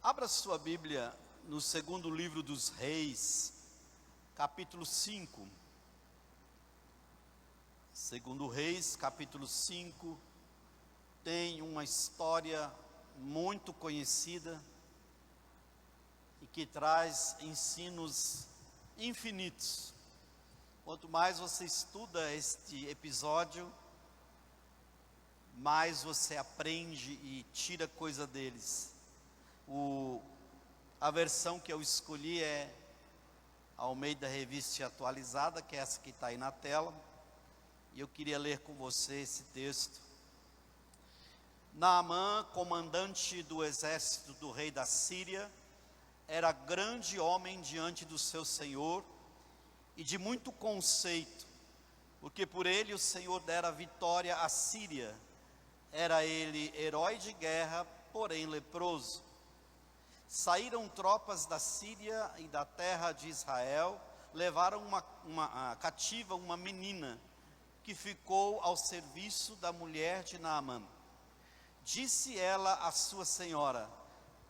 Abra sua Bíblia no segundo livro dos Reis, capítulo 5. Segundo Reis, capítulo 5, tem uma história muito conhecida e que traz ensinos infinitos. Quanto mais você estuda este episódio, mais você aprende e tira coisa deles. A versão que eu escolhi é Almeida Revista Atualizada, que é essa que está aí na tela, e eu queria ler com você esse texto. Naamã, comandante do exército do rei da Síria, era grande homem diante do seu senhor e de muito conceito, porque por ele o Senhor dera vitória à Síria. Era ele herói de guerra, porém leproso. Saíram tropas da Síria e da terra de Israel, levaram cativa uma menina, que ficou ao serviço da mulher de Naamã. Disse ela à sua senhora: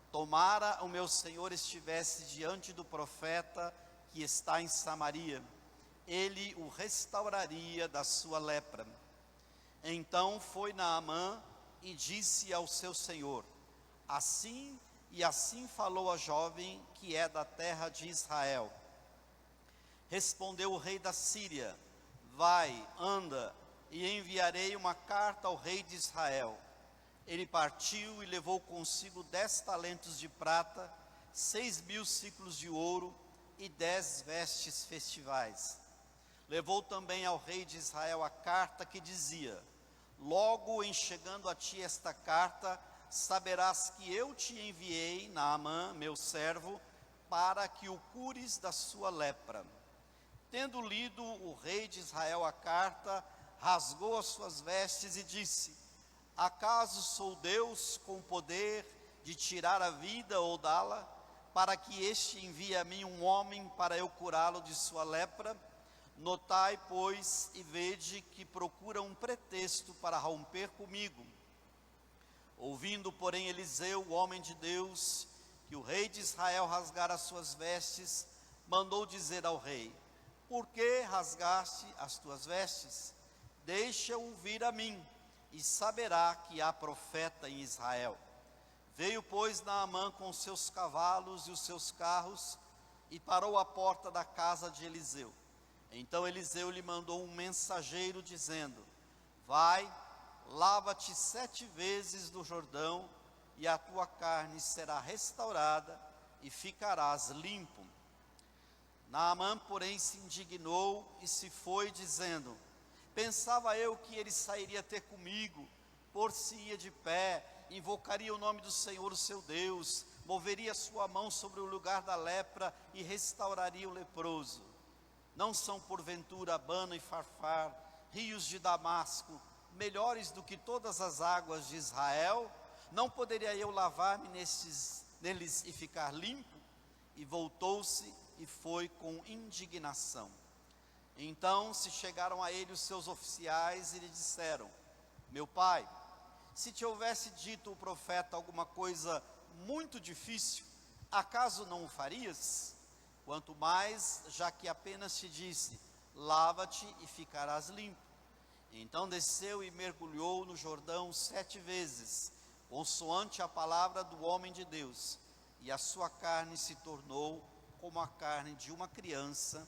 tomara o meu senhor estivesse diante do profeta que está em Samaria, ele o restauraria da sua lepra. Então foi Naamã e disse ao seu senhor: assim falou a jovem que é da terra de Israel. Respondeu o rei da Síria: vai, anda, e enviarei uma carta ao rei de Israel. Ele partiu e levou consigo 10 talentos de prata, 6.000 siclos de ouro e 10 vestes festivais. Levou também ao rei de Israel a carta que dizia: logo em chegando a ti esta carta, saberás que eu te enviei, Naamã, meu servo, para que o cures da sua lepra. Tendo lido o rei de Israel a carta, rasgou as suas vestes e disse: acaso sou Deus com poder de tirar a vida ou dá-la, para que este envie a mim um homem para eu curá-lo de sua lepra? Notai, pois, e vede que procura um pretexto para romper comigo. Ouvindo, porém, Eliseu, o homem de Deus, que o rei de Israel rasgara as suas vestes, mandou dizer ao rei: por que rasgaste as tuas vestes? Deixa-o vir a mim, e saberá que há profeta em Israel. Veio, pois, Naamã com os seus cavalos e os seus carros, e parou à porta da casa de Eliseu. Então Eliseu lhe mandou um mensageiro, dizendo: vai, lava-te 7 vezes no Jordão, e a tua carne será restaurada, e ficarás limpo. Naamã, porém, se indignou e se foi, dizendo: pensava eu que ele sairia ter comigo, por-se-ia de pé, invocaria o nome do Senhor, o seu Deus, moveria sua mão sobre o lugar da lepra e restauraria o leproso. Não são porventura Abana e Farfar, rios de Damasco, melhores do que todas as águas de Israel? Não poderia eu lavar-me neles e ficar limpo? E voltou-se e foi com indignação. Então se chegaram a ele os seus oficiais e lhe disseram: meu pai, se te houvesse dito o profeta alguma coisa muito difícil, acaso não o farias? Quanto mais, já que apenas te disse: lava-te e ficarás limpo. Então desceu e mergulhou no Jordão 7 vezes, consoante a palavra do homem de Deus, e a sua carne se tornou como a carne de uma criança,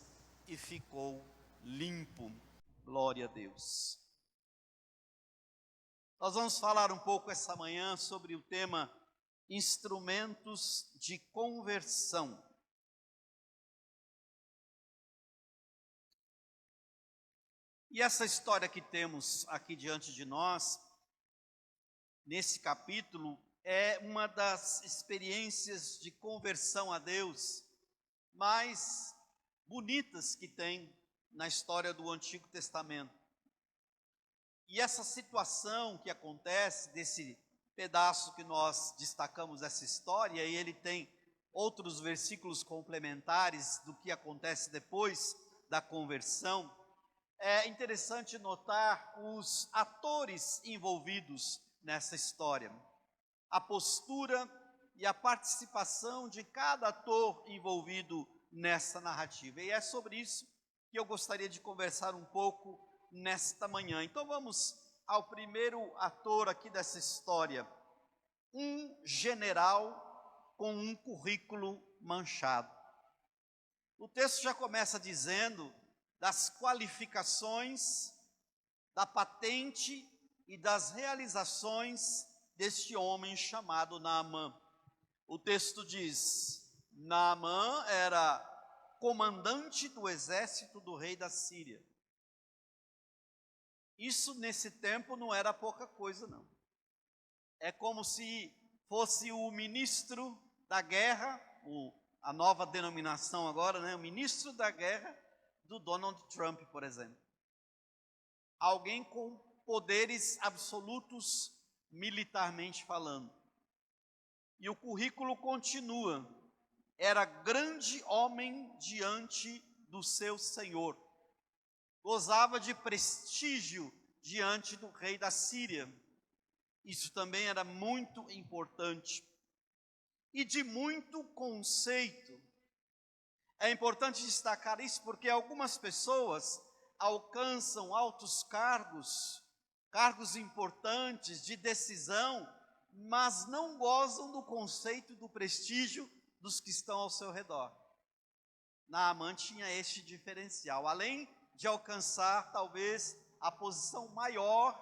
e ficou limpo. Glória a Deus. Nós vamos falar um pouco essa manhã sobre o tema instrumentos de conversão. E essa história que temos aqui diante de nós, nesse capítulo, é uma das experiências de conversão a Deus mais bonitas que tem na história do Antigo Testamento. E essa situação que acontece, desse pedaço que nós destacamos essa história, e ele tem outros versículos complementares do que acontece depois da conversão. É interessante notar os atores envolvidos nessa história. A postura e a participação de cada ator envolvido nessa narrativa. E é sobre isso que eu gostaria de conversar um pouco nesta manhã. Então vamos ao primeiro ator aqui dessa história, um general com um currículo manchado. O texto já começa dizendo das qualificações, da patente e das realizações deste homem chamado Naamã. O texto diz: Naamã era comandante do exército do rei da Síria. Isso nesse tempo não era pouca coisa, não. É como se fosse o ministro da guerra, a nova denominação agora, né? O ministro da guerra do Donald Trump, por exemplo. Alguém com poderes absolutos militarmente falando. E o currículo continua: era grande homem diante do seu senhor, gozava de prestígio diante do rei da Síria. Isso também era muito importante. E de muito conceito. É importante destacar isso porque algumas pessoas alcançam altos cargos, cargos importantes de decisão, mas não gozam do conceito e do prestígio dos que estão ao seu redor. Naamã tinha este diferencial, além de alcançar talvez a posição maior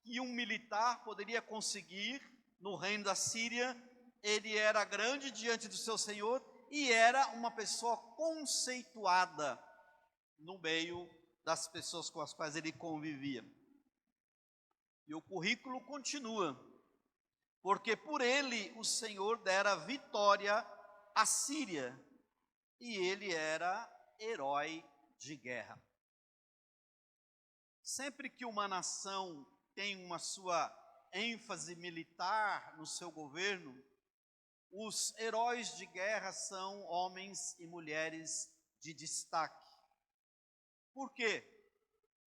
que um militar poderia conseguir no reino da Síria. Ele era grande diante do seu senhor e era uma pessoa conceituada no meio das pessoas com as quais ele convivia. E o currículo continua: porque por ele o Senhor dera vitória à Síria, e ele era herói de guerra. Sempre que uma nação tem uma sua ênfase militar no seu governo, os heróis de guerra são homens e mulheres de destaque. Por quê?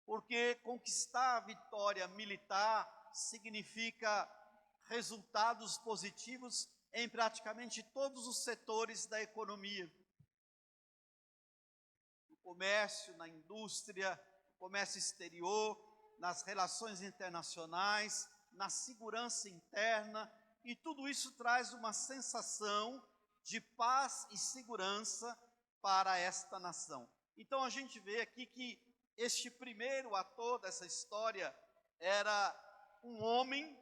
Porque conquistar a vitória militar significa resultados positivos em praticamente todos os setores da economia. No comércio, na indústria, no comércio exterior, nas relações internacionais, na segurança interna, e tudo isso traz uma sensação de paz e segurança para esta nação. Então a gente vê aqui que este primeiro ator dessa história era um homem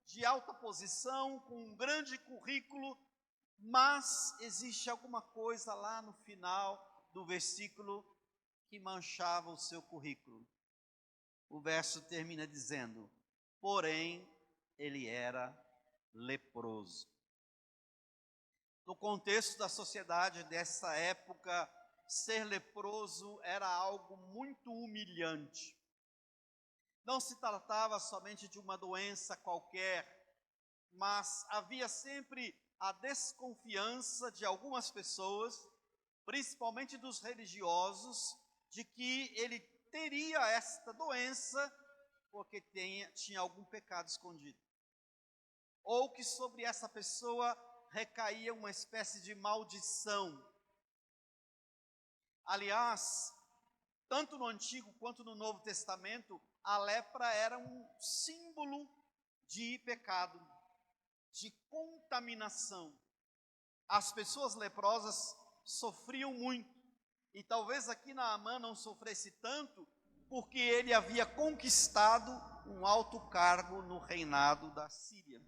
de alta posição, com um grande currículo, mas existe alguma coisa lá no final do versículo que manchava o seu currículo. O verso termina dizendo: porém, ele era leproso. No contexto da sociedade dessa época, ser leproso era algo muito humilhante. Não se tratava somente de uma doença qualquer, mas havia sempre a desconfiança de algumas pessoas, principalmente dos religiosos, de que ele teria esta doença porque tinha algum pecado escondido. Ou que sobre essa pessoa recaía uma espécie de maldição. Aliás, tanto no Antigo quanto no Novo Testamento, a lepra era um símbolo de pecado, de contaminação. As pessoas leprosas sofriam muito, e talvez aqui Naamã não sofresse tanto, porque ele havia conquistado um alto cargo no reinado da Síria.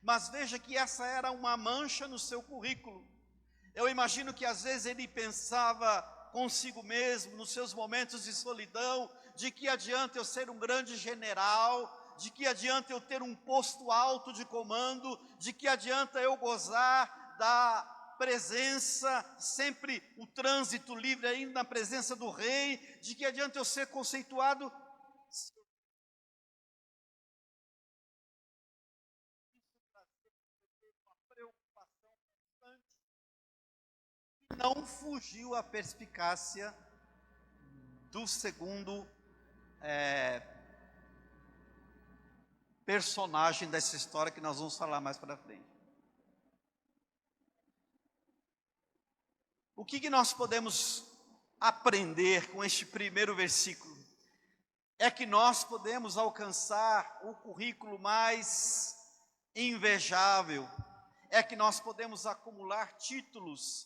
Mas veja que essa era uma mancha no seu currículo. Eu imagino que às vezes ele pensava consigo mesmo, nos seus momentos de solidão, de que adianta eu ser um grande general, de que adianta eu ter um posto alto de comando, de que adianta eu gozar da presença, sempre o trânsito livre ainda na presença do rei, de que adianta eu ser conceituado. Não fugiu à perspicácia do segundo personagem dessa história que nós vamos falar mais para frente. O que nós podemos aprender com este primeiro versículo? É que nós podemos alcançar o currículo mais invejável, é que nós podemos acumular títulos,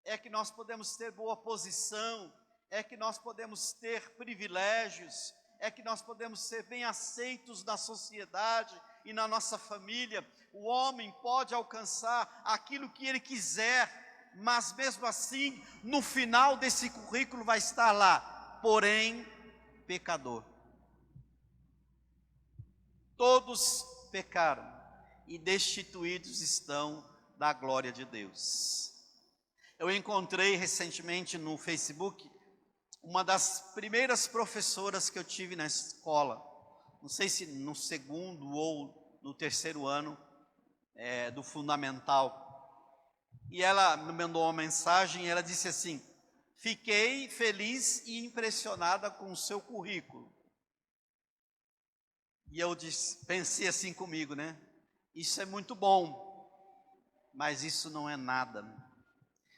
é que nós podemos ter boa posição, é que nós podemos ter privilégios, é que nós podemos ser bem aceitos na sociedade e na nossa família. O homem pode alcançar aquilo que ele quiser, mas mesmo assim, no final desse currículo vai estar lá, porém, pecador. Todos pecaram e destituídos estão da glória de Deus. Eu encontrei recentemente no Facebook uma das primeiras professoras que eu tive na escola, não sei se no segundo ou no terceiro ano do fundamental, e ela me mandou uma mensagem e ela disse assim: fiquei feliz e impressionada com o seu currículo. E eu pensei assim comigo, né? Isso é muito bom, mas isso não é nada.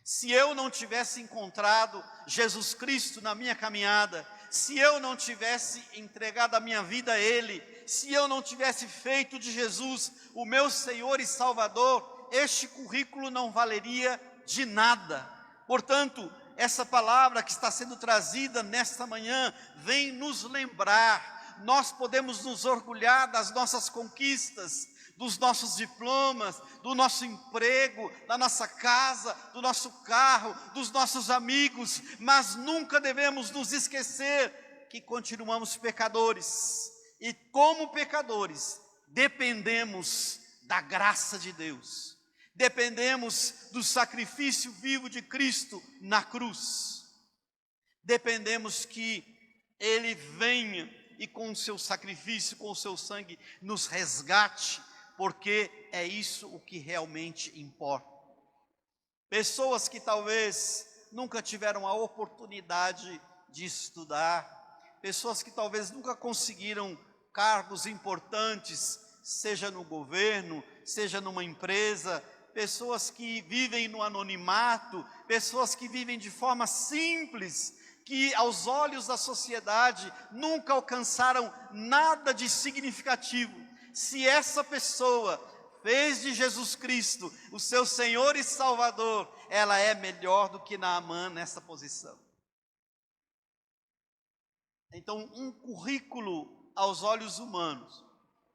Se eu não tivesse encontrado Jesus Cristo na minha caminhada, se eu não tivesse entregado a minha vida a Ele, se eu não tivesse feito de Jesus o meu Senhor e Salvador, este currículo não valeria de nada. Portanto, essa palavra que está sendo trazida nesta manhã vem nos lembrar, nós podemos nos orgulhar das nossas conquistas, dos nossos diplomas, do nosso emprego, da nossa casa, do nosso carro, dos nossos amigos, mas nunca devemos nos esquecer que continuamos pecadores, e como pecadores, dependemos da graça de Deus, dependemos do sacrifício vivo de Cristo na cruz, dependemos que Ele venha e com o seu sacrifício, com o seu sangue, nos resgate, porque é isso o que realmente importa. Pessoas que talvez nunca tiveram a oportunidade de estudar, pessoas que talvez nunca conseguiram cargos importantes, seja no governo, seja numa empresa, pessoas que vivem no anonimato, pessoas que vivem de forma simples, que aos olhos da sociedade nunca alcançaram nada de significativo. Se essa pessoa fez de Jesus Cristo o seu Senhor e Salvador, ela é melhor do que Naamã nessa posição. Então, um currículo aos olhos humanos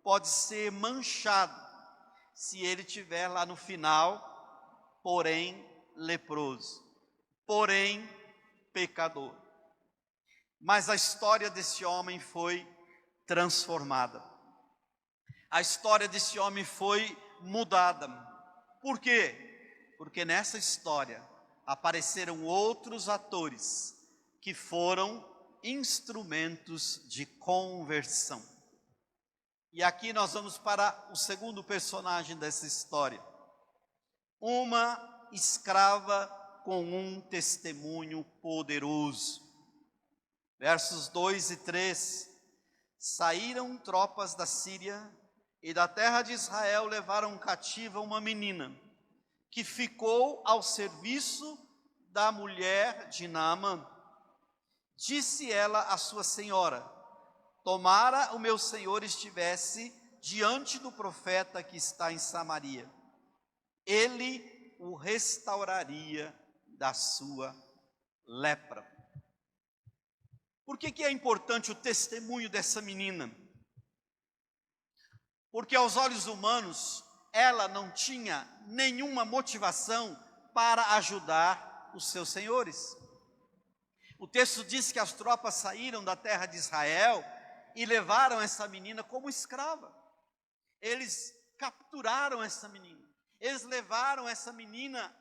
pode ser manchado se ele tiver lá no final, porém leproso, porém pecador. Mas a história desse homem foi transformada. A história desse homem foi mudada. Por quê? Porque nessa história apareceram outros atores que foram instrumentos de conversão. E aqui nós vamos para o segundo personagem dessa história. Uma escrava com um testemunho poderoso. Versos 2 e 3. Saíram tropas da Síria e da terra de Israel levaram cativa uma menina, que ficou ao serviço da mulher de Naamã. Disse ela à sua senhora: tomara o meu senhor estivesse diante do profeta que está em Samaria, ele o restauraria da sua lepra. Por que é importante o testemunho dessa menina? Porque aos olhos humanos, ela não tinha nenhuma motivação para ajudar os seus senhores. O texto diz que as tropas saíram da terra de Israel e levaram essa menina como escrava. Eles capturaram essa menina. Eles levaram essa menina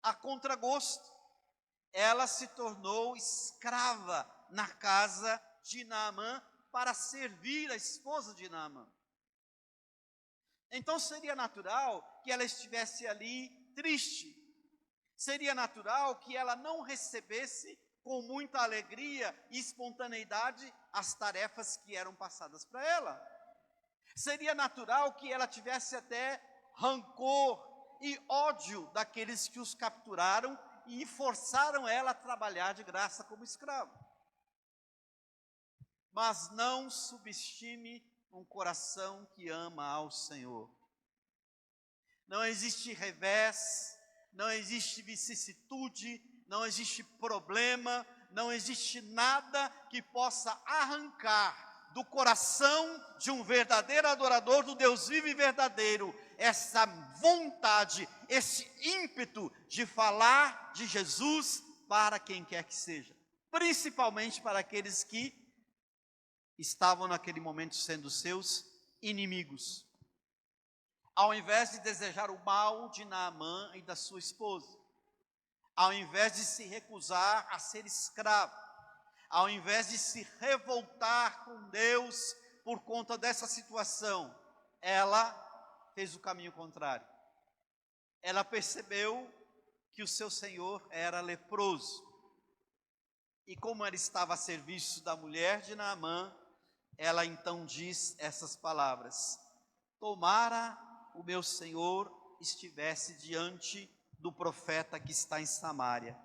a contragosto. Ela se tornou escrava na casa de Naamã para servir a esposa de Naamã. Então seria natural que ela estivesse ali triste. Seria natural que ela não recebesse com muita alegria e espontaneidade as tarefas que eram passadas para ela. Seria natural que ela tivesse até rancor e ódio daqueles que os capturaram e forçaram ela a trabalhar de graça como escrava. Mas não subestime um coração que ama ao Senhor. Não existe revés, não existe vicissitude, não existe problema, não existe nada que possa arrancar do coração de um verdadeiro adorador do Deus vivo e verdadeiro essa vontade, esse ímpeto de falar de Jesus para quem quer que seja, principalmente para aqueles que estavam naquele momento sendo seus inimigos. Ao invés de desejar o mal de Naamã e da sua esposa, ao invés de se recusar a ser escravo, ao invés de se revoltar com Deus por conta dessa situação, ela fez o caminho contrário. Ela percebeu que o seu senhor era leproso. E como ela estava a serviço da mulher de Naamã, ela então diz essas palavras: tomara o meu senhor estivesse diante do profeta que está em Samaria,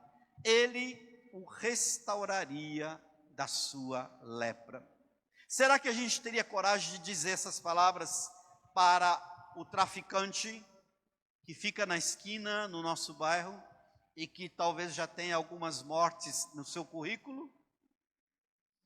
ele o restauraria da sua lepra. Será que a gente teria coragem de dizer essas palavras para o traficante que fica na esquina no nosso bairro e que talvez já tenha algumas mortes no seu currículo?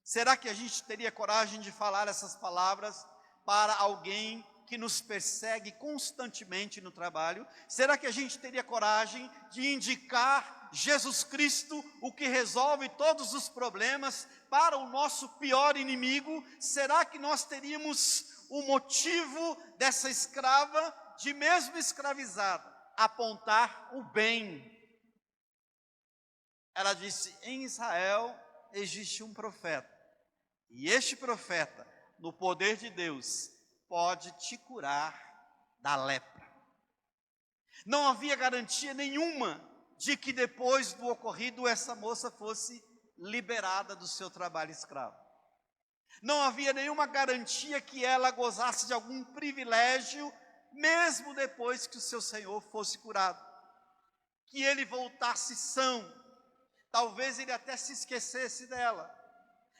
Será que a gente teria coragem de falar essas palavras para alguém que nos persegue constantemente no trabalho? Será que a gente teria coragem de indicar Jesus Cristo, o que resolve todos os problemas, para o nosso pior inimigo? Será que nós teríamos o motivo dessa escrava, de mesmo escravizada, apontar o bem? Ela disse: em Israel existe um profeta, e este profeta, no poder de Deus, pode te curar da lepra. Não havia garantia nenhuma de que depois do ocorrido essa moça fosse liberada do seu trabalho escravo. Não havia nenhuma garantia que ela gozasse de algum privilégio, mesmo depois que o seu senhor fosse curado, que ele voltasse são. Talvez ele até se esquecesse dela.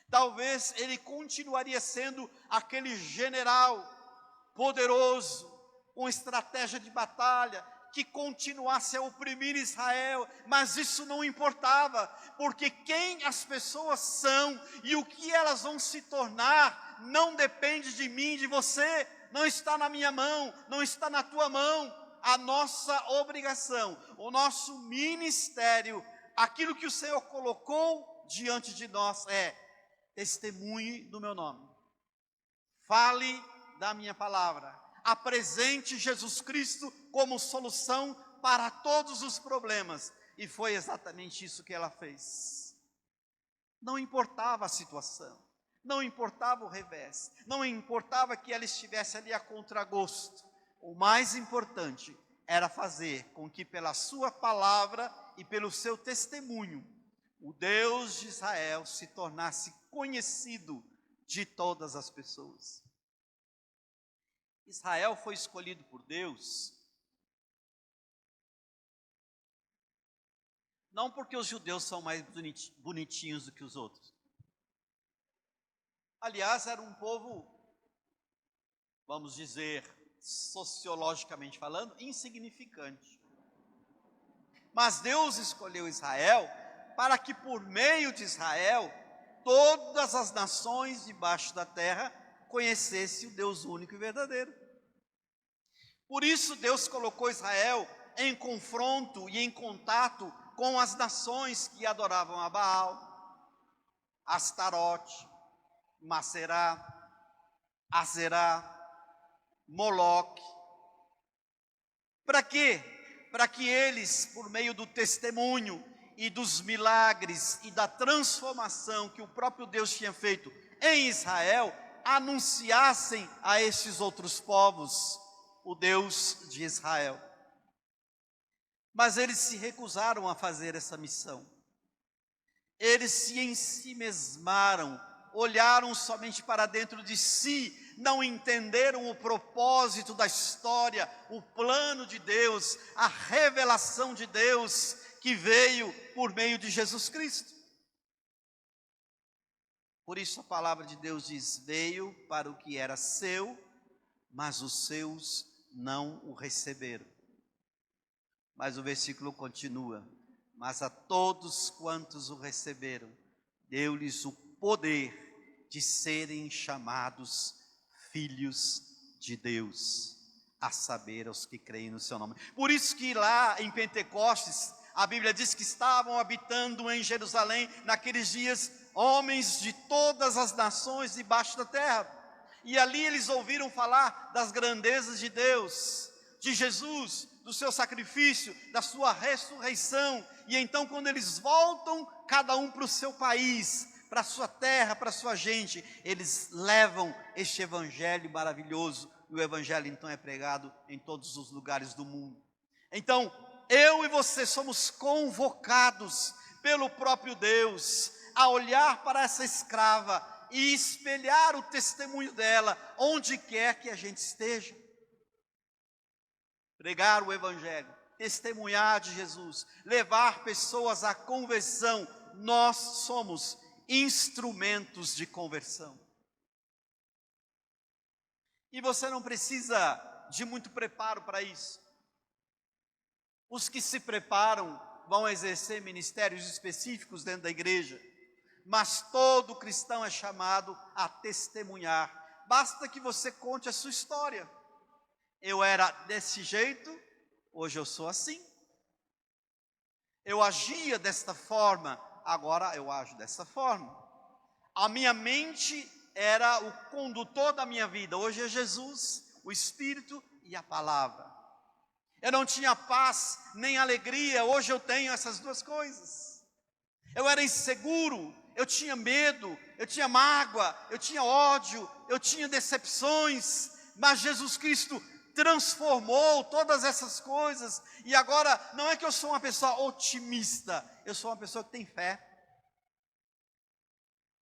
Talvez ele continuaria sendo aquele general poderoso, com estratégia de batalha, que continuasse a oprimir Israel, mas isso não importava, porque quem as pessoas são e o que elas vão se tornar, não depende de mim, de você, não está na minha mão, não está na tua mão. A nossa obrigação, o nosso ministério, aquilo que o Senhor colocou diante de nós é: testemunhe do meu nome, fale da minha palavra, apresente Jesus Cristo como solução para todos os problemas. E foi exatamente isso que ela fez. Não importava a situação, não importava o revés, não importava que ela estivesse ali a contragosto. O mais importante era fazer com que pela sua palavra e pelo seu testemunho, o Deus de Israel se tornasse conhecido de todas as pessoas. Israel foi escolhido por Deus não porque os judeus são mais bonitinhos do que os outros. Aliás, era um povo, vamos dizer, sociologicamente falando, insignificante. Mas Deus escolheu Israel para que por meio de Israel todas as nações debaixo da terra conhecessem o Deus único e verdadeiro. Por isso Deus colocou Israel em confronto e em contato com as nações que adoravam a Baal, Astarote, Macerá, Azerá, Moloque. Para quê? Para que eles, por meio do testemunho e dos milagres e da transformação que o próprio Deus tinha feito em Israel, anunciassem a esses outros povos o Deus de Israel. Mas eles se recusaram a fazer essa missão. Eles se ensimesmaram, olharam somente para dentro de si, não entenderam o propósito da história, o plano de Deus, a revelação de Deus, que veio por meio de Jesus Cristo. Por isso a palavra de Deus diz: veio para o que era seu, mas os seus não o receberam. Mas o versículo continua: mas a todos quantos o receberam, deu-lhes o poder de serem chamados filhos de Deus, a saber, aos que creem no seu nome. Por isso que lá em Pentecostes, a Bíblia diz que estavam habitando em Jerusalém, naqueles dias, homens de todas as nações debaixo da terra. E ali eles ouviram falar das grandezas de Deus, de Jesus, do seu sacrifício, da sua ressurreição. E então, quando eles voltam, cada um para o seu país, para a sua terra, para a sua gente, eles levam este evangelho maravilhoso. E o evangelho então é pregado em todos os lugares do mundo. Então, eu e você somos convocados pelo próprio Deus a olhar para essa escrava e espelhar o testemunho dela onde quer que a gente esteja. Pregar o evangelho, testemunhar de Jesus, levar pessoas à conversão. Nós somos instrumentos de conversão. E você não precisa de muito preparo para isso. Os que se preparam vão exercer ministérios específicos dentro da igreja, mas todo cristão é chamado a testemunhar. Basta que você conte a sua história. Eu era desse jeito, hoje eu sou assim. Eu agia desta forma, agora eu ajo dessa forma. A minha mente era o condutor da minha vida, hoje é Jesus, o Espírito e a palavra. Eu não tinha paz nem alegria, hoje eu tenho essas duas coisas. Eu era inseguro, eu tinha medo, eu tinha mágoa, eu tinha ódio, eu tinha decepções, mas Jesus Cristo transformou todas essas coisas, e agora não é que eu sou uma pessoa otimista, eu sou uma pessoa que tem fé.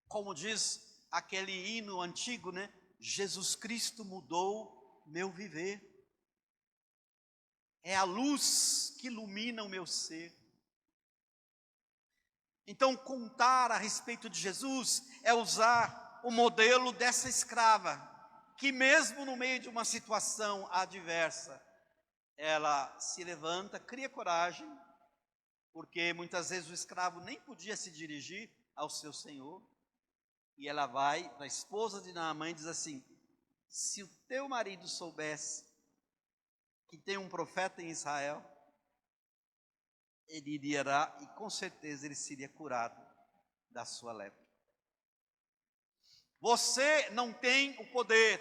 Como diz aquele hino antigo, né? Jesus Cristo mudou meu viver. É a luz que ilumina o meu ser. Então, contar a respeito de Jesus é usar o modelo dessa escrava, que mesmo no meio de uma situação adversa, ela se levanta, cria coragem, porque muitas vezes o escravo nem podia se dirigir ao seu senhor, e ela vai para a esposa de Naamã e diz assim: se o teu marido soubesse que tem um profeta em Israel, ele iria lá e com certeza ele seria curado da sua lepra. Você não tem o poder,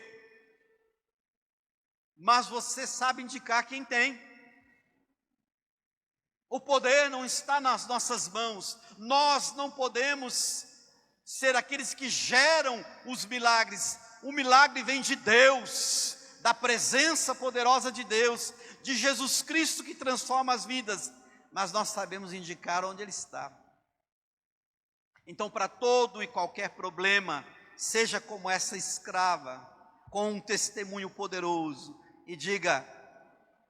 mas você sabe indicar quem tem. O poder não está nas nossas mãos. Nós não podemos ser aqueles que geram os milagres. O milagre vem de Deus, da presença poderosa de Deus, de Jesus Cristo que transforma as vidas. Mas nós sabemos indicar onde Ele está. Então, para todo e qualquer problema, seja como essa escrava, com um testemunho poderoso, e diga: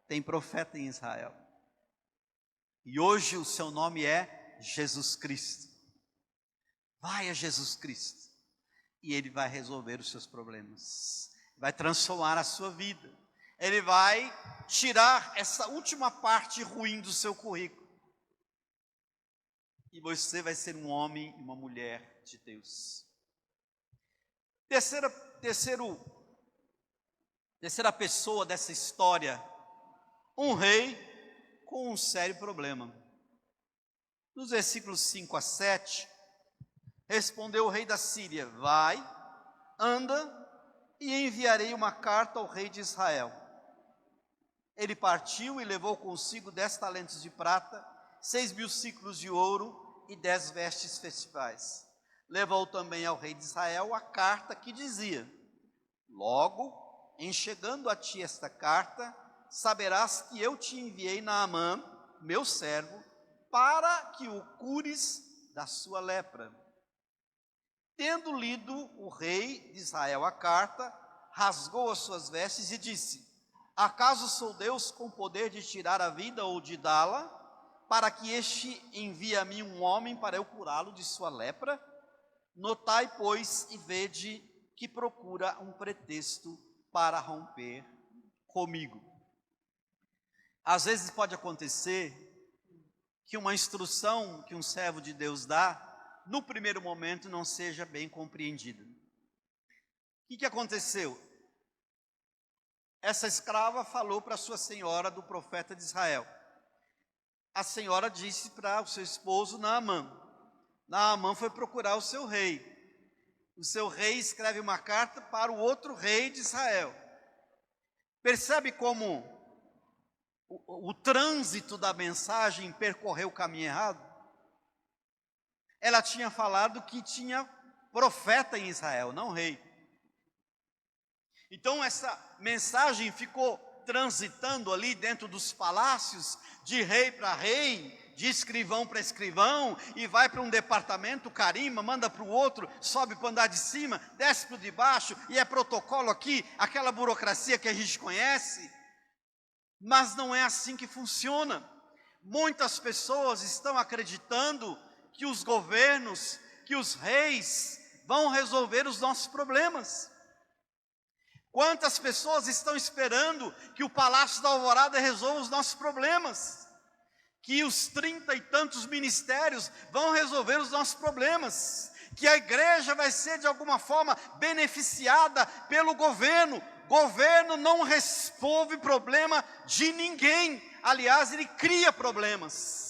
tem profeta em Israel. E hoje o seu nome é Jesus Cristo. Vai a Jesus Cristo, e Ele vai resolver os seus problemas, vai transformar a sua vida. Ele vai tirar essa última parte ruim do seu currículo. E você vai ser um homem e uma mulher de Deus. Terceira pessoa dessa história, um rei com um sério problema. Nos versículos 5 a 7, respondeu o rei da Síria: vai, anda, e enviarei uma carta ao rei de Israel. Ele partiu e levou consigo 10 talentos de prata, 6.000 siclos de ouro e 10 vestes festivais. Levou também ao rei de Israel a carta que dizia: logo, em chegando a ti esta carta, saberás que eu te enviei Naamã, meu servo, para que o cures da sua lepra. Tendo lido o rei de Israel a carta, rasgou as suas vestes e disse: acaso sou Deus com poder de tirar a vida ou de dá-la? para que este envie a mim um homem para eu curá-lo de sua lepra? Notai, pois, e vede que procura um pretexto para romper comigo. Às vezes pode acontecer que uma instrução que um servo de Deus dá, no primeiro momento não seja bem compreendida. O que aconteceu? Essa escrava falou para sua senhora do profeta de Israel. A senhora disse para o seu esposo Naamã. Naamã foi procurar o seu rei. O seu rei escreve uma carta para o outro rei de Israel. Percebe como o trânsito da mensagem percorreu o caminho errado? Ela tinha falado que tinha profeta em Israel, não rei. Então essa mensagem ficou transitando ali dentro dos palácios, de rei para rei, de escrivão para escrivão, e vai para um departamento, carimba, manda para o outro, sobe para o andar de cima, desce para o de baixo, e é protocolo aqui, aquela burocracia que a gente conhece. Mas não é assim que funciona. Muitas pessoas estão acreditando que os governos, que os reis vão resolver os nossos problemas. Quantas pessoas estão esperando que o Palácio da Alvorada resolva os nossos problemas? Que os 30 e tantos ministérios vão resolver os nossos problemas? Que a igreja vai ser de alguma forma beneficiada pelo governo? Governo não resolve problema de ninguém. Aliás, ele cria problemas.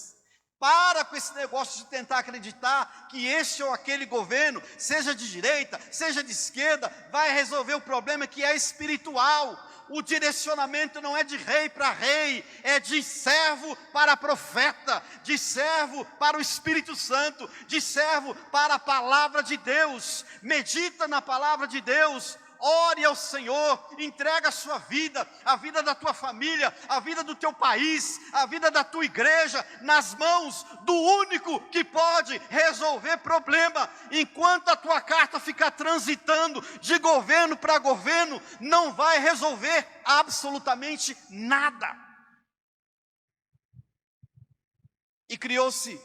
Para com esse negócio de tentar acreditar que este ou aquele governo, seja de direita, seja de esquerda, vai resolver o problema que é espiritual. O direcionamento não é de rei para rei, é de servo para profeta, de servo para o Espírito Santo, de servo para a palavra de Deus. Medita na palavra de Deus. Ore ao Senhor, entrega a sua vida, a vida da tua família, a vida do teu país, a vida da tua igreja, nas mãos do único que pode resolver problema. Enquanto a tua carta ficar transitando de governo para governo, não vai resolver absolutamente nada. E criou-se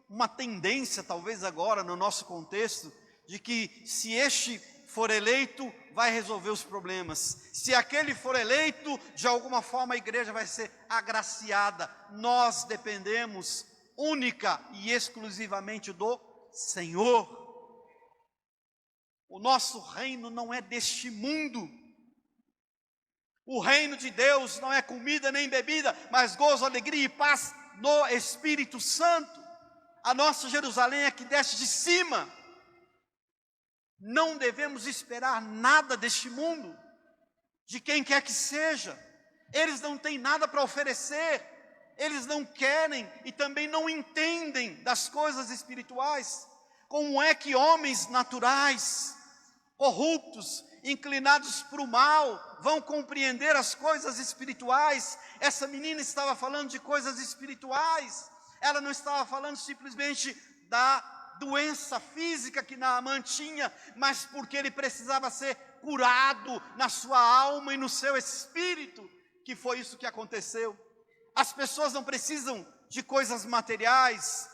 uma tendência, talvez agora no nosso contexto, de que se este for eleito, vai resolver os problemas. Se aquele for eleito, de alguma forma a igreja vai ser agraciada. Nós dependemos única e exclusivamente do Senhor. O nosso reino não é deste mundo. O reino de Deus não é comida nem bebida, mas gozo, alegria e paz no Espírito Santo. A nossa Jerusalém é que desce de cima. Não devemos esperar nada deste mundo, de quem quer que seja. Eles não têm nada para oferecer, eles não querem e também não entendem das coisas espirituais. Como é que homens naturais, corruptos, inclinados para o mal, vão compreender as coisas espirituais? Essa menina estava falando de coisas espirituais, ela não estava falando simplesmente da doença física que Naamã tinha, mas porque ele precisava ser curado na sua alma e no seu espírito, que foi isso que aconteceu. As pessoas não precisam de coisas materiais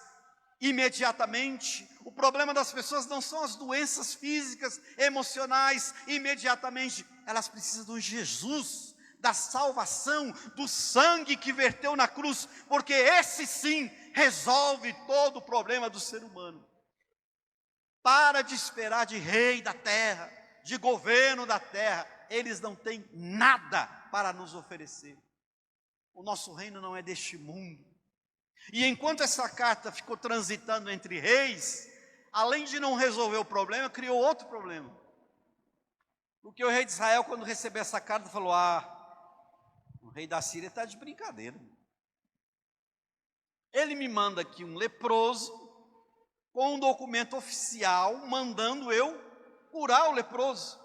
imediatamente. O problema das pessoas não são as doenças físicas, emocionais, imediatamente. Elas precisam do Jesus, da salvação, do sangue que verteu na cruz, porque esse sim resolve todo o problema do ser humano. Para de esperar de rei da terra, de governo da terra. Eles não têm nada para nos oferecer. O nosso reino não é deste mundo. E enquanto essa carta ficou transitando entre reis, além de não resolver o problema, criou outro problema. Porque o rei de Israel, quando recebeu essa carta, falou: o rei da Síria está de brincadeira. Ele me manda aqui um leproso, com um documento oficial, mandando eu curar o leproso.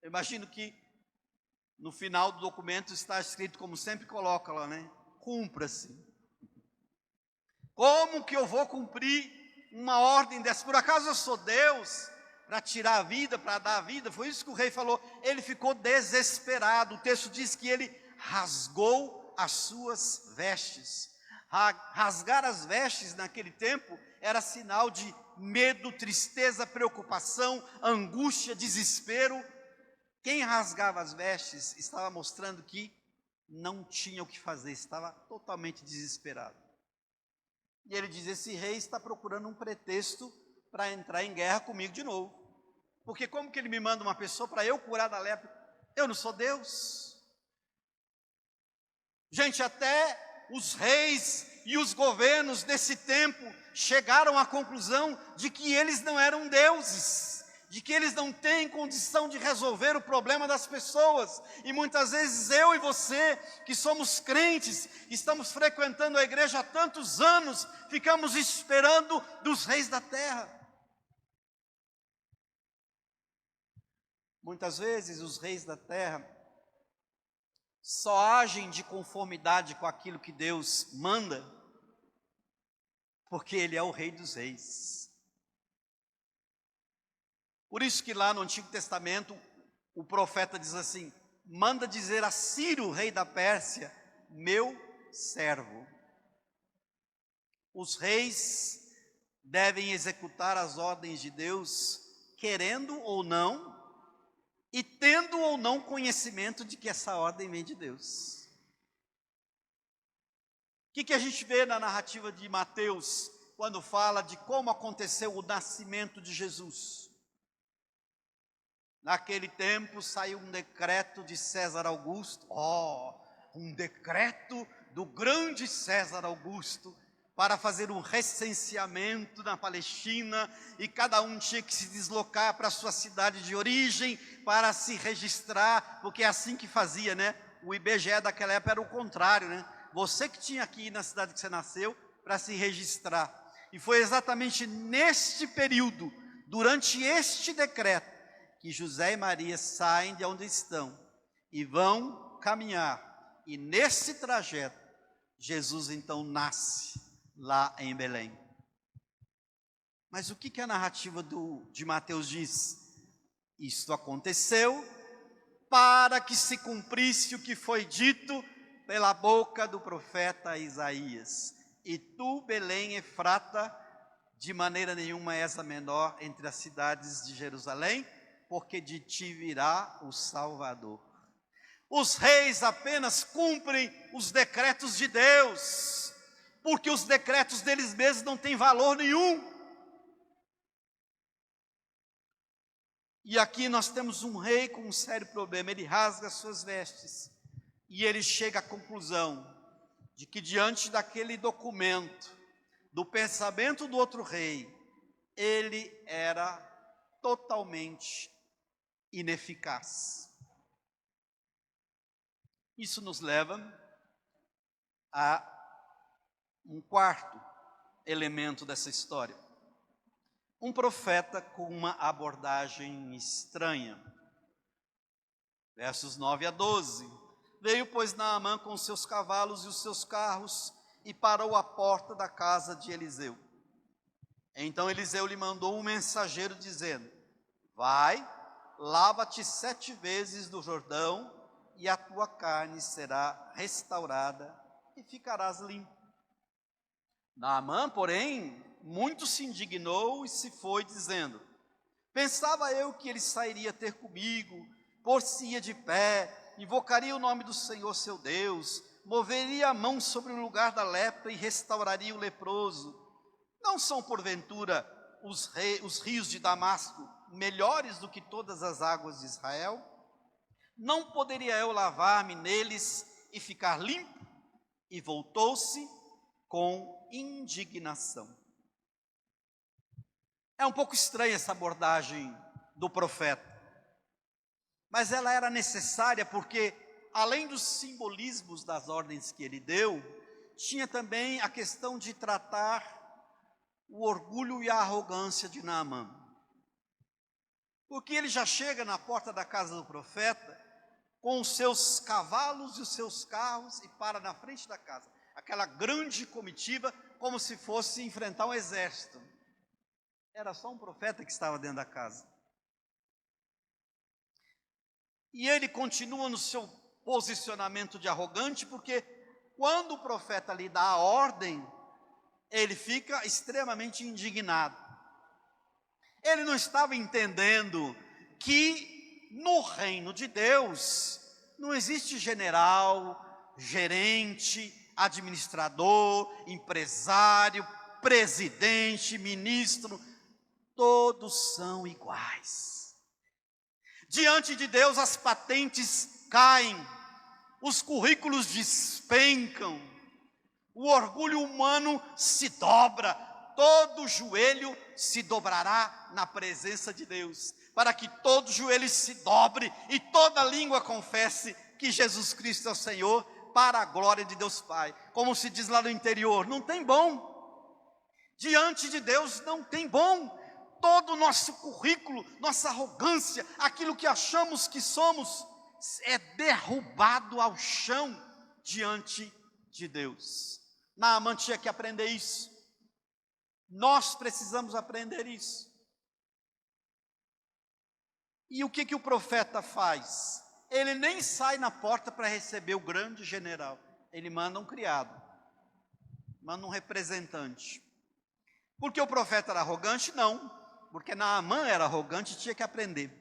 Eu imagino que no final do documento está escrito, como sempre coloca lá, né? Cumpra-se. Como que eu vou cumprir uma ordem dessa? Por acaso eu sou Deus para tirar a vida, para dar a vida? Foi isso que o rei falou. Ele ficou desesperado. O texto diz que ele rasgou as suas vestes. Rasgar as vestes naquele tempo era sinal de medo, tristeza, preocupação, angústia, desespero. Quem rasgava as vestes estava mostrando que não tinha o que fazer, estava totalmente desesperado. E ele diz: esse rei está procurando um pretexto para entrar em guerra comigo de novo. Porque como que ele me manda uma pessoa para eu curar da lepra? Eu não sou Deus. Gente, até os reis e os governos desse tempo chegaram à conclusão de que eles não eram deuses, de que eles não têm condição de resolver o problema das pessoas. E muitas vezes eu e você, que somos crentes, estamos frequentando a igreja há tantos anos, ficamos esperando dos reis da terra. Muitas vezes os reis da terra só agem de conformidade com aquilo que Deus manda, porque Ele é o Rei dos Reis. Por isso que lá no Antigo Testamento, o profeta diz assim: manda dizer a Ciro, rei da Pérsia, meu servo. Os reis devem executar as ordens de Deus, querendo ou não, e tendo ou não conhecimento de que essa ordem vem de Deus. O que a gente vê na narrativa de Mateus, quando fala de como aconteceu o nascimento de Jesus? Naquele tempo saiu um decreto de César Augusto, um decreto do grande César Augusto, para fazer um recenseamento na Palestina, e cada um tinha que se deslocar para a sua cidade de origem, para se registrar, porque é assim que fazia, né? O IBGE daquela época era o contrário, né? Você que tinha que ir na cidade que você nasceu, para se registrar. E foi exatamente neste período, durante este decreto, que José e Maria saem de onde estão, e vão caminhar, e nesse trajeto, Jesus então nasce, lá em Belém. Mas o que a narrativa de Mateus diz? Isto aconteceu para que se cumprisse o que foi dito pela boca do profeta Isaías: e tu, Belém Efrata, de maneira nenhuma és a menor entre as cidades de Jerusalém, porque de ti virá o Salvador. Os reis apenas cumprem os decretos de Deus, porque os decretos deles mesmos não têm valor nenhum. E aqui nós temos um rei com um sério problema. Ele rasga as suas vestes e ele chega à conclusão de que diante daquele documento, do pensamento do outro rei, ele era totalmente ineficaz. Isso nos leva a um quarto elemento dessa história. Um profeta com uma abordagem estranha. Versos 9 a 12. Veio, pois, Naamã com os seus cavalos e os seus carros e parou à porta da casa de Eliseu. Então Eliseu lhe mandou um mensageiro dizendo: vai, lava-te 7 vezes no Jordão e a tua carne será restaurada e ficarás limpo. Naamã, porém, muito se indignou e se foi, dizendo: pensava eu que ele sairia ter comigo, por-se-ia de pé, invocaria o nome do Senhor seu Deus, moveria a mão sobre o lugar da lepra e restauraria o leproso. Não são, porventura, os rios de Damasco melhores do que todas as águas de Israel? Não poderia eu lavar-me neles e ficar limpo? E voltou-se com indignação. É um pouco estranha essa abordagem do profeta, mas ela era necessária porque, além dos simbolismos das ordens que ele deu, tinha também a questão de tratar o orgulho e a arrogância de Naamã. Porque ele já chega na porta da casa do profeta com os seus cavalos e os seus carros e para na frente da casa. Aquela grande comitiva, como se fosse enfrentar um exército. Era só um profeta que estava dentro da casa. E ele continua no seu posicionamento de arrogante, porque quando o profeta lhe dá a ordem, ele fica extremamente indignado. Ele não estava entendendo que no reino de Deus não existe general, gerente, administrador, empresário, presidente, ministro, todos são iguais. Diante de Deus as patentes caem, os currículos despencam, o orgulho humano se dobra, todo joelho se dobrará na presença de Deus, para que todo joelho se dobre e toda língua confesse que Jesus Cristo é o Senhor, para a glória de Deus Pai. Como se diz lá no interior, não tem bom. Diante de Deus não tem bom. Todo o nosso currículo, nossa arrogância, aquilo que achamos que somos, é derrubado ao chão diante de Deus. Naamã tinha que aprender isso. Nós precisamos aprender isso. E o que o profeta faz? Ele nem sai na porta para receber o grande general. Ele manda um criado, manda um representante. Porque o profeta era arrogante? Não. Porque Naamã era arrogante e tinha que aprender.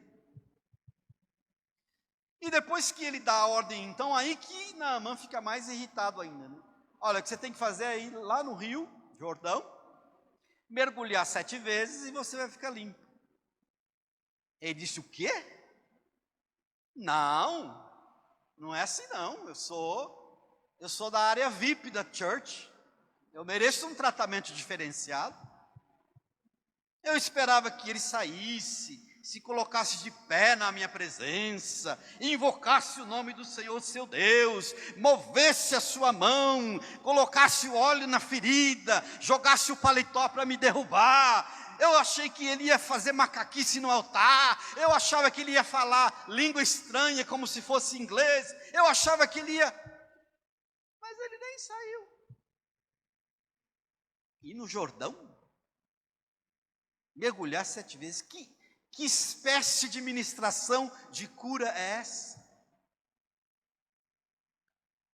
E depois que ele dá a ordem, então, aí que Naamã fica mais irritado ainda, né? Olha, o que você tem que fazer é ir lá no rio Jordão, mergulhar 7 vezes e você vai ficar limpo. Ele disse, o quê? Não, não é assim não, eu sou da área VIP da church, eu mereço um tratamento diferenciado. Eu esperava que ele saísse, se colocasse de pé na minha presença, invocasse o nome do Senhor seu Deus, movesse a sua mão, colocasse o óleo na ferida, jogasse o paletó para me derrubar. Eu achei que ele ia fazer macaquice no altar, eu achava que ele ia falar língua estranha como se fosse inglês, eu achava que ele ia... Mas ele nem saiu. E no Jordão? Mergulhar 7 vezes, que espécie de ministração de cura é essa?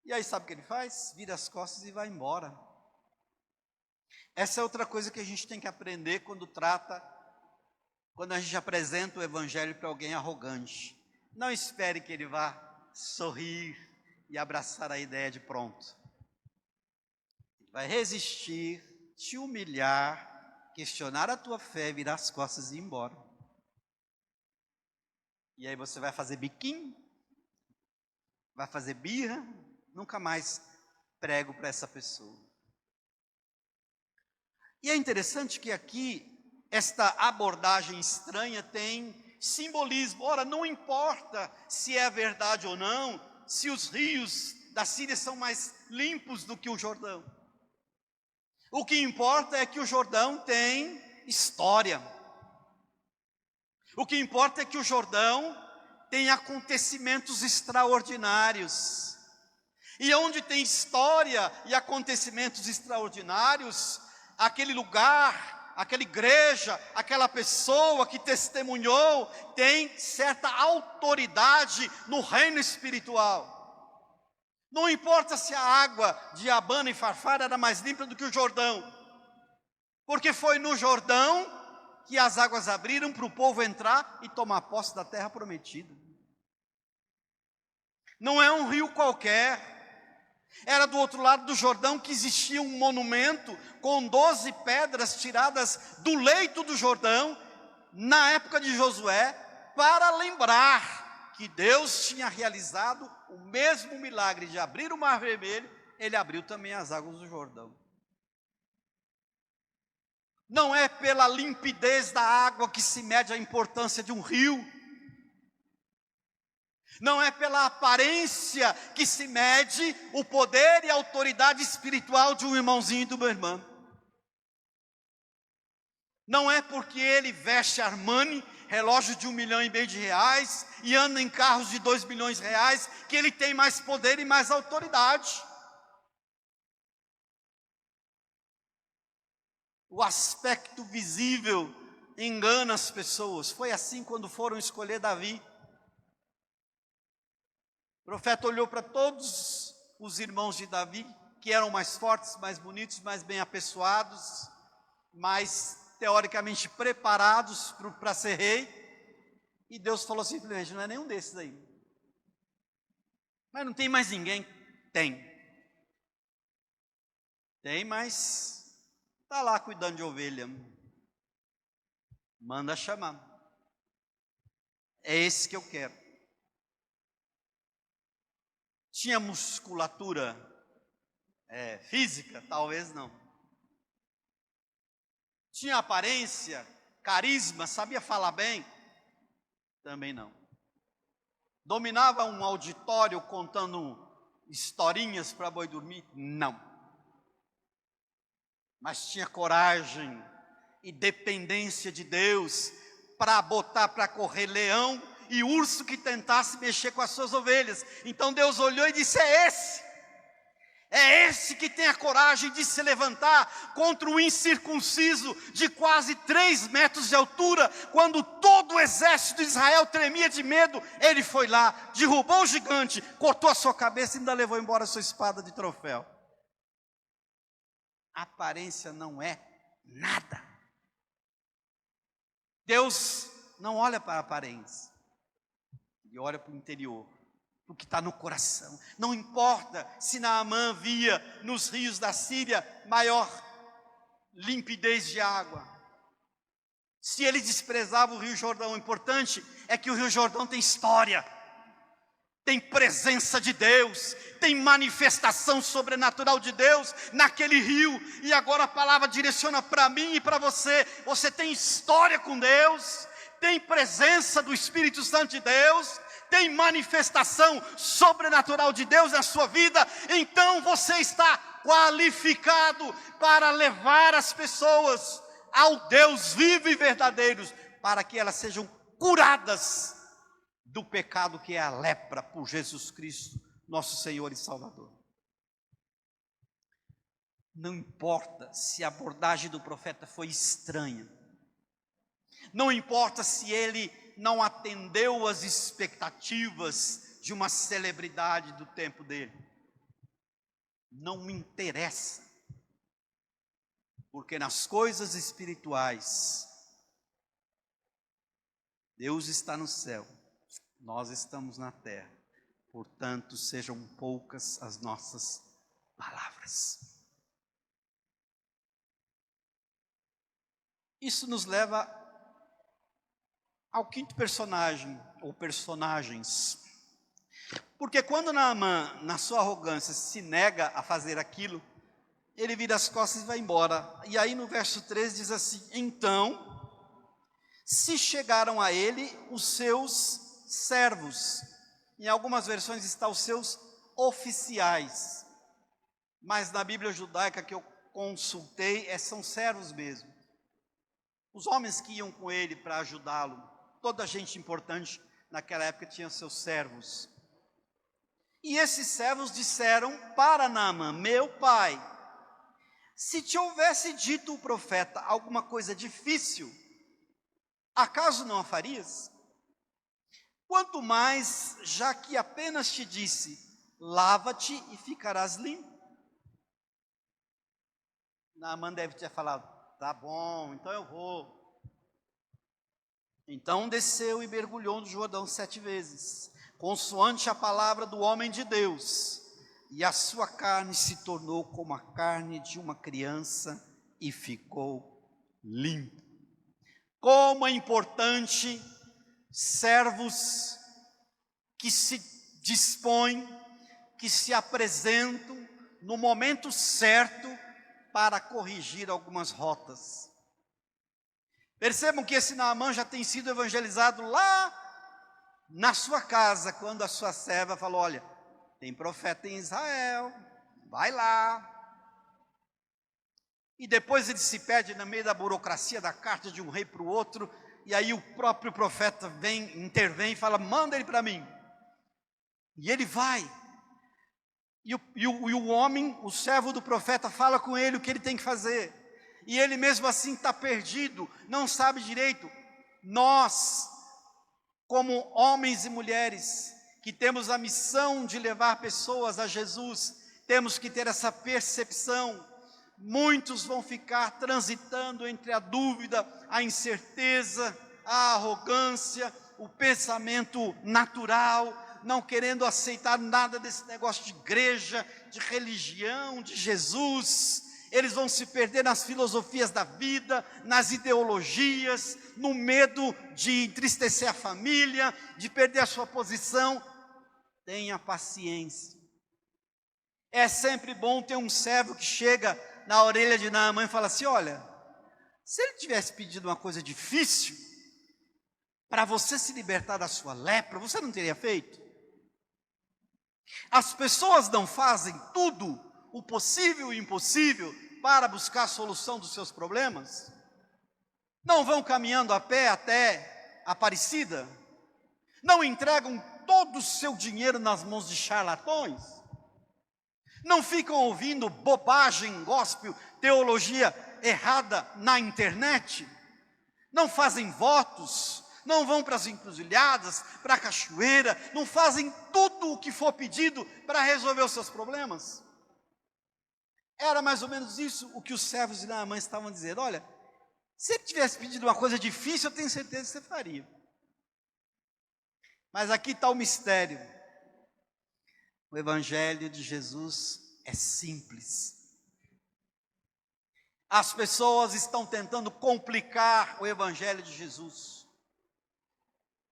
E aí sabe o que ele faz? Vira as costas e vai embora. Essa é outra coisa que a gente tem que aprender quando a gente apresenta o evangelho para alguém arrogante. Não espere que ele vá sorrir e abraçar a ideia de pronto. Ele vai resistir, te humilhar, questionar a tua fé, virar as costas e ir embora. E aí você vai fazer biquinho, vai fazer birra, nunca mais prego para essa pessoa. E é interessante que aqui, esta abordagem estranha tem simbolismo. Ora, não importa se é verdade ou não, se os rios da Síria são mais limpos do que o Jordão. O que importa é que o Jordão tem história. O que importa é que o Jordão tem acontecimentos extraordinários. E onde tem história e acontecimentos extraordinários, aquele lugar, aquela igreja, aquela pessoa que testemunhou, tem certa autoridade no reino espiritual. Não importa se a água de Abana e Farfar era mais limpa do que o Jordão, porque foi no Jordão que as águas abriram para o povo entrar e tomar posse da terra prometida. Não é um rio qualquer. Era do outro lado do Jordão que existia um monumento com 12 pedras tiradas do leito do Jordão, na época de Josué, para lembrar que Deus tinha realizado o mesmo milagre de abrir o Mar Vermelho, ele abriu também as águas do Jordão. Não é pela limpidez da água que se mede a importância de um rio. Não é pela aparência que se mede o poder e a autoridade espiritual de um irmãozinho e de uma irmã. Não é porque ele veste Armani, relógio de R$1,5 milhão e anda em carros de R$2 milhões que ele tem mais poder e mais autoridade. O aspecto visível engana as pessoas. Foi assim quando foram escolher Davi. O profeta olhou para todos os irmãos de Davi, que eram mais fortes, mais bonitos, mais bem apessoados, mais teoricamente preparados para ser rei. E Deus falou simplesmente: não é nenhum desses aí. Mas não tem mais ninguém? Tem. Tem, mas está lá cuidando de ovelha. Manda chamar. É esse que eu quero. Tinha musculatura física? Talvez não. Tinha aparência, carisma, sabia falar bem? Também não. Dominava um auditório contando historinhas para boi dormir? Não. Mas tinha coragem e dependência de Deus para botar para correr leão e urso que tentasse mexer com as suas ovelhas. Então Deus olhou e disse: é esse que tem a coragem de se levantar contra um incircunciso de quase 3 metros de altura, quando todo o exército de Israel tremia de medo. Ele foi lá, derrubou o gigante, cortou a sua cabeça e ainda levou embora a sua espada de troféu. A aparência não é nada. Deus não olha para a aparência, Ele olha para o interior, o que está no coração. Não importa se Naamã via nos rios da Síria maior limpidez de água, se ele desprezava o Rio Jordão. O importante é que o Rio Jordão tem história, tem presença de Deus, tem manifestação sobrenatural de Deus naquele rio. E agora a palavra direciona para mim e para você. Você tem história com Deus, tem presença do Espírito Santo de Deus, tem manifestação sobrenatural de Deus na sua vida. Então você está qualificado para levar as pessoas ao Deus vivo e verdadeiro, para que elas sejam curadas do pecado que é a lepra, por Jesus Cristo, nosso Senhor e Salvador. Não importa se a abordagem do profeta foi estranha, não importa se ele não atendeu às expectativas de uma celebridade do tempo dele, não me interessa, porque nas coisas espirituais, Deus está no céu, nós estamos na terra, portanto sejam poucas as nossas palavras. Isso nos leva ao 5º personagem, ou personagens. Porque quando Naamã, na sua arrogância, se nega a fazer aquilo, ele vira as costas e vai embora. E aí no verso 13 diz assim: então se chegaram a ele os seus servos. Em algumas versões está os seus oficiais, mas na Bíblia judaica que eu consultei, são servos mesmo. Os homens que iam com ele para ajudá-lo. Toda gente importante naquela época tinha seus servos. E esses servos disseram para Naamã: meu pai, se te houvesse dito o profeta alguma coisa difícil, acaso não a farias? Quanto mais, já que apenas te disse: lava-te e ficarás limpo. Naamã deve ter falado: tá bom, então eu vou. Então desceu e mergulhou no Jordão 7 vezes, consoante a palavra do homem de Deus, e a sua carne se tornou como a carne de uma criança e ficou limpa. Como é importante servos que se dispõem, que se apresentam no momento certo para corrigir algumas rotas. Percebam que esse Naamã já tem sido evangelizado lá na sua casa, quando a sua serva falou: olha, tem profeta em Israel, vai lá. E depois ele se perde no meio da burocracia da carta de um rei para o outro, e aí o próprio profeta intervém e fala: manda ele para mim. E ele vai. E o homem, o servo do profeta, fala com ele o que ele tem que fazer. E ele mesmo assim está perdido, não sabe direito. Nós, como homens e mulheres que temos a missão de levar pessoas a Jesus, temos que ter essa percepção. Muitos vão ficar transitando entre a dúvida, a incerteza, a arrogância, o pensamento natural, não querendo aceitar nada desse negócio de igreja, de religião, de Jesus. Eles vão se perder nas filosofias da vida, nas ideologias, no medo de entristecer a família, de perder a sua posição. Tenha paciência. É sempre bom ter um servo que chega na orelha de Naamã e fala assim: olha, se ele tivesse pedido uma coisa difícil, para você se libertar da sua lepra, você não teria feito? As pessoas não fazem tudo, o possível e o impossível, para buscar a solução dos seus problemas? Não vão caminhando a pé até Aparecida? Não entregam todo o seu dinheiro nas mãos de charlatões? Não ficam ouvindo bobagem, gospel, teologia errada na internet? Não fazem votos? Não vão para as encruzilhadas, para a cachoeira? Não fazem tudo o que for pedido para resolver os seus problemas? Era mais ou menos isso o que os servos de Naamã estavam dizendo. Olha, se ele tivesse pedido uma coisa difícil, eu tenho certeza que você faria. Mas aqui está o mistério. O Evangelho de Jesus é simples. As pessoas estão tentando complicar o Evangelho de Jesus.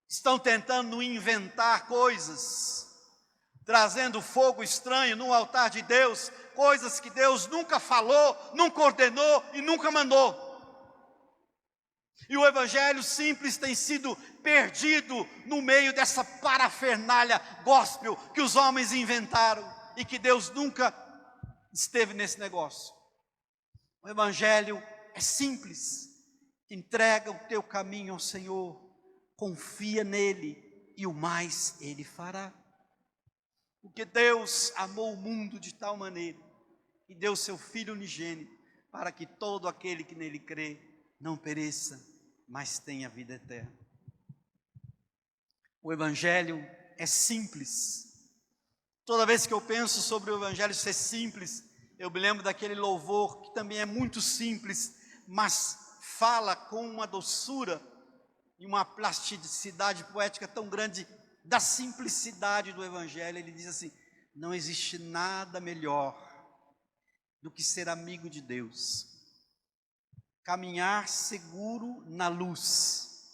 Estão tentando inventar coisas, trazendo fogo estranho no altar de Deus, coisas que Deus nunca falou, nunca ordenou e nunca mandou. E o Evangelho simples tem sido perdido no meio dessa parafernália gospel que os homens inventaram e que Deus nunca esteve nesse negócio. O Evangelho é simples. Entrega o teu caminho ao Senhor, confia nele e o mais ele fará. Porque Deus amou o mundo de tal maneira e deu seu Filho unigênito para que todo aquele que nele crê não pereça, mas tenha vida eterna. O Evangelho é simples. Toda vez que eu penso sobre o Evangelho ser simples, eu me lembro daquele louvor que também é muito simples, mas fala com uma doçura e uma plasticidade poética tão grande da simplicidade do Evangelho. Ele diz assim: não existe nada melhor do que ser amigo de Deus, caminhar seguro na luz,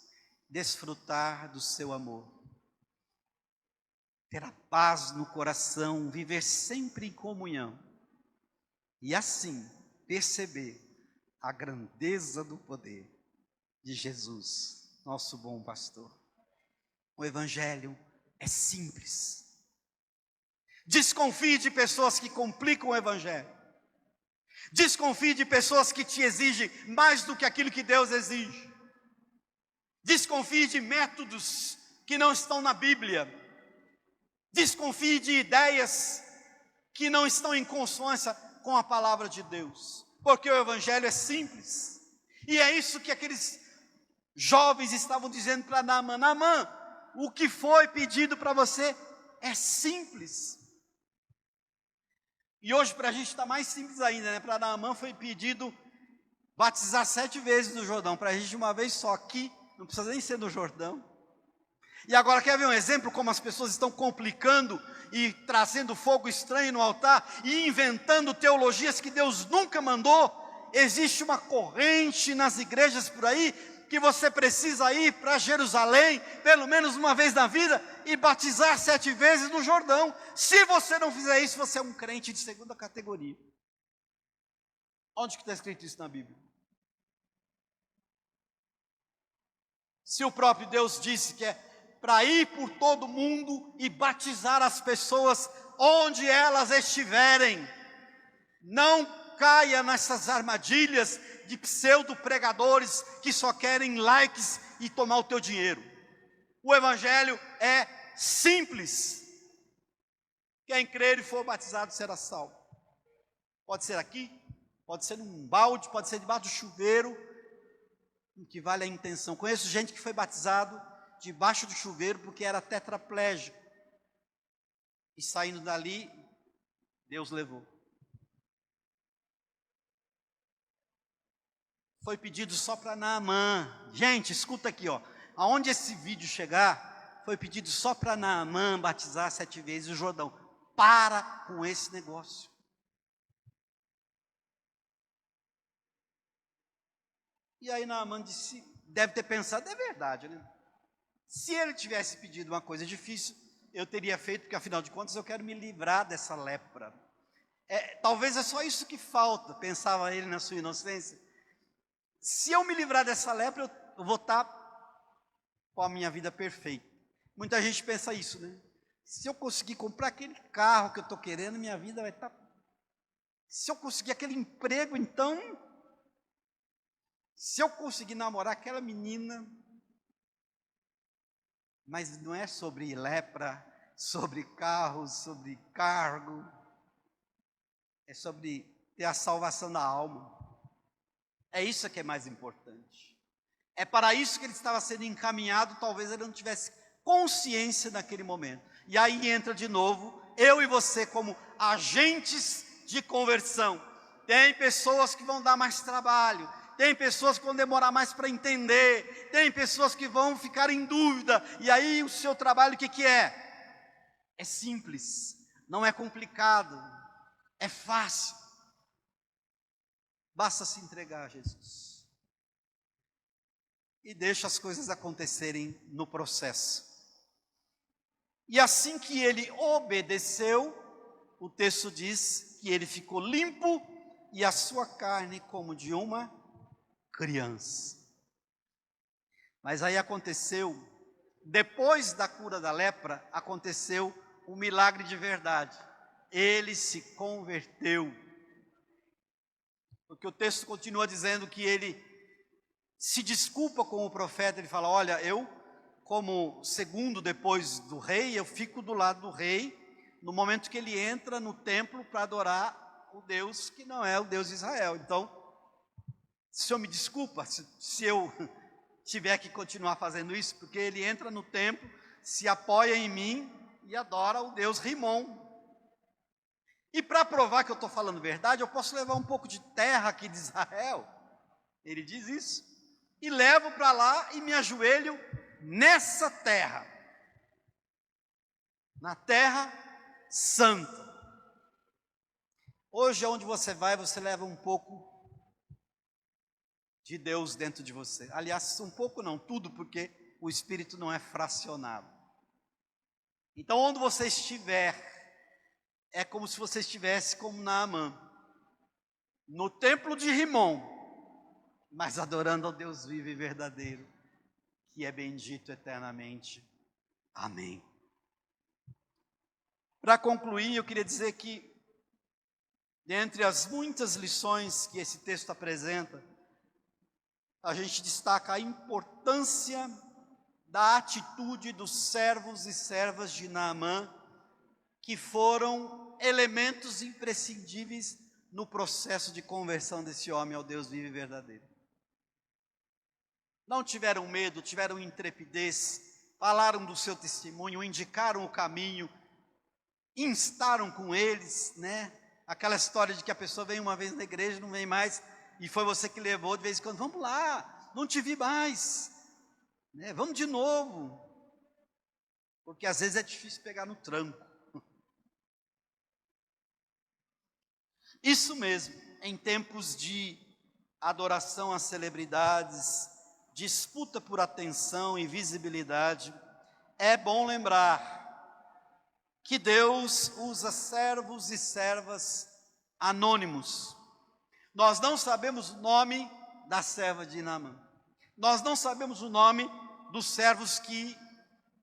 desfrutar do seu amor, ter a paz no coração, viver sempre em comunhão e assim perceber a grandeza do poder de Jesus, nosso bom pastor. O Evangelho é simples. Desconfie de pessoas que complicam o Evangelho. Desconfie de pessoas que te exigem mais do que aquilo que Deus exige. Desconfie de métodos que não estão na Bíblia. Desconfie de ideias que não estão em consonância com a palavra de Deus. Porque o Evangelho é simples. E é isso que aqueles jovens estavam dizendo para Naamã: Naamã, o que foi pedido para você é simples. E hoje para a gente está mais simples ainda, né? Para Naamã foi pedido batizar 7 vezes no Jordão. Para a gente uma vez só aqui, não precisa nem ser no Jordão. E agora quer ver um exemplo como as pessoas estão complicando e trazendo fogo estranho no altar e inventando teologias que Deus nunca mandou? Existe uma corrente nas igrejas por aí que você precisa ir para Jerusalém, pelo menos uma vez na vida, e batizar 7 vezes no Jordão. Se você não fizer isso, você é um crente de segunda categoria. Onde que está escrito isso na Bíblia? Se o próprio Deus disse que é para ir por todo mundo e batizar as pessoas onde elas estiverem. Não caia nessas armadilhas de pseudo-pregadores que só querem likes e tomar o teu dinheiro. O Evangelho é simples. Quem crer e for batizado será salvo. Pode ser aqui, pode ser num balde, pode ser debaixo do chuveiro. O que vale é a intenção. Conheço gente que foi batizado debaixo do chuveiro porque era tetraplégico. E saindo dali, Deus levou. Foi pedido só para Naamã. Gente, escuta aqui, ó. Aonde esse vídeo chegar, foi pedido só para Naamã batizar 7 vezes o Jordão. Para com esse negócio. E aí Naamã disse, deve ter pensado, é verdade, né? Se ele tivesse pedido uma coisa difícil, eu teria feito, porque afinal de contas eu quero me livrar dessa lepra. Talvez é só isso que falta, pensava ele na sua inocência. Se eu me livrar dessa lepra, eu vou estar com a minha vida perfeita. Muita gente pensa isso, né? Se eu conseguir comprar aquele carro que eu estou querendo, minha vida vai estar... Se eu conseguir aquele emprego, então... Se eu conseguir namorar aquela menina... Mas não é sobre lepra, sobre carro, sobre cargo. É sobre ter a salvação da alma. É isso que é mais importante. É para isso que ele estava sendo encaminhado, talvez ele não tivesse consciência naquele momento. E aí entra de novo, eu e você como agentes de conversão. Tem pessoas que vão dar mais trabalho, tem pessoas que vão demorar mais para entender, tem pessoas que vão ficar em dúvida, e aí o seu trabalho o que é? É simples, não é complicado, é fácil. Basta se entregar a Jesus. E deixa as coisas acontecerem no processo. E assim que ele obedeceu, o texto diz que ele ficou limpo e a sua carne como de uma criança. Mas aí aconteceu, depois da cura da lepra, aconteceu um milagre de verdade. Ele se converteu. Porque o texto continua dizendo que ele se desculpa com o profeta, ele fala, olha, eu, como segundo depois do rei, eu fico do lado do rei, no momento que ele entra no templo para adorar o Deus que não é o Deus de Israel. Então, o senhor me desculpa se eu tiver que continuar fazendo isso, porque ele entra no templo, se apoia em mim e adora o Deus Rimon. E para provar que eu estou falando verdade, eu posso levar um pouco de terra aqui de Israel. Ele diz isso. E levo para lá e me ajoelho nessa terra. Na terra santa. Hoje, aonde você vai, você leva um pouco de Deus dentro de você. Aliás, um pouco não, tudo, porque o Espírito não é fracionado. Então, onde você estiver, é como se você estivesse como Naamã, no templo de Rimon, mas adorando ao Deus vivo e verdadeiro, que é bendito eternamente. Amém. Para concluir, eu queria dizer que, dentre as muitas lições que esse texto apresenta, a gente destaca a importância da atitude dos servos e servas de Naamã, que foram elementos imprescindíveis no processo de conversão desse homem ao Deus vivo e verdadeiro. Não tiveram medo, tiveram intrepidez, falaram do seu testemunho, indicaram o caminho, instaram com eles, né? Aquela história de que a pessoa vem uma vez na igreja, não vem mais, e foi você que levou de vez em quando, vamos lá, não te vi mais, né? Vamos de novo, porque às vezes é difícil pegar no tranco. Isso mesmo, em tempos de adoração às celebridades, disputa por atenção e visibilidade, é bom lembrar que Deus usa servos e servas anônimos. Nós não sabemos o nome da serva de Naamã. Nós não sabemos o nome dos servos que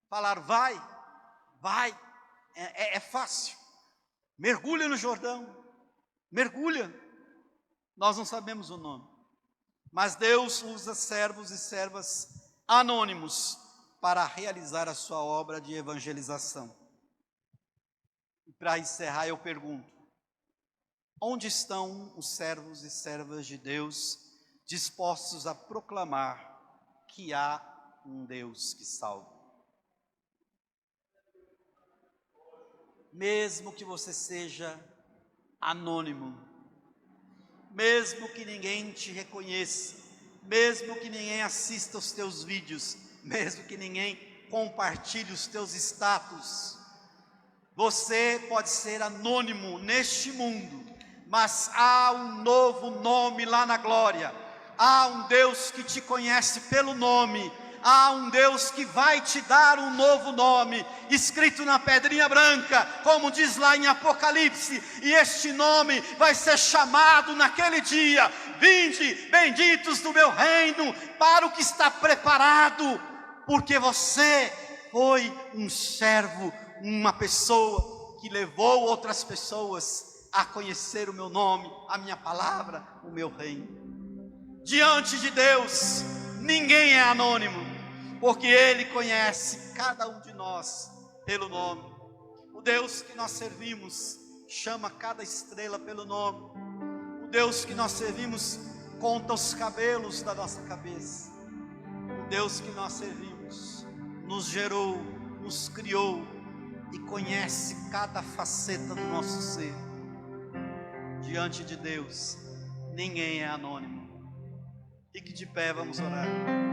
falaram, vai, é fácil. Mergulha no Jordão, mergulha. Nós não sabemos o nome. Mas Deus usa servos e servas anônimos para realizar a sua obra de evangelização. E para encerrar eu pergunto, onde estão os servos e servas de Deus dispostos a proclamar que há um Deus que salva? mesmo que você seja anônimo, mesmo que ninguém te reconheça, mesmo que ninguém assista os teus vídeos, mesmo que ninguém compartilhe os teus status, você pode ser anônimo neste mundo, mas há um novo nome lá na glória, há um Deus que te conhece pelo nome, há um Deus que vai te dar um novo nome, escrito na pedrinha branca, como diz lá em Apocalipse, e este nome vai ser chamado naquele dia: vinde, benditos do meu reino, para o que está preparado, porque você foi um servo, uma pessoa que levou outras pessoas a conhecer o meu nome, a minha palavra, o meu reino. Diante de Deus, ninguém é anônimo, porque Ele conhece cada um de nós pelo nome. O Deus que nós servimos chama cada estrela pelo nome. O Deus que nós servimos conta os cabelos da nossa cabeça. O Deus que nós servimos nos gerou, nos criou e conhece cada faceta do nosso ser. Diante de Deus, ninguém é anônimo. Fique de pé, vamos orar.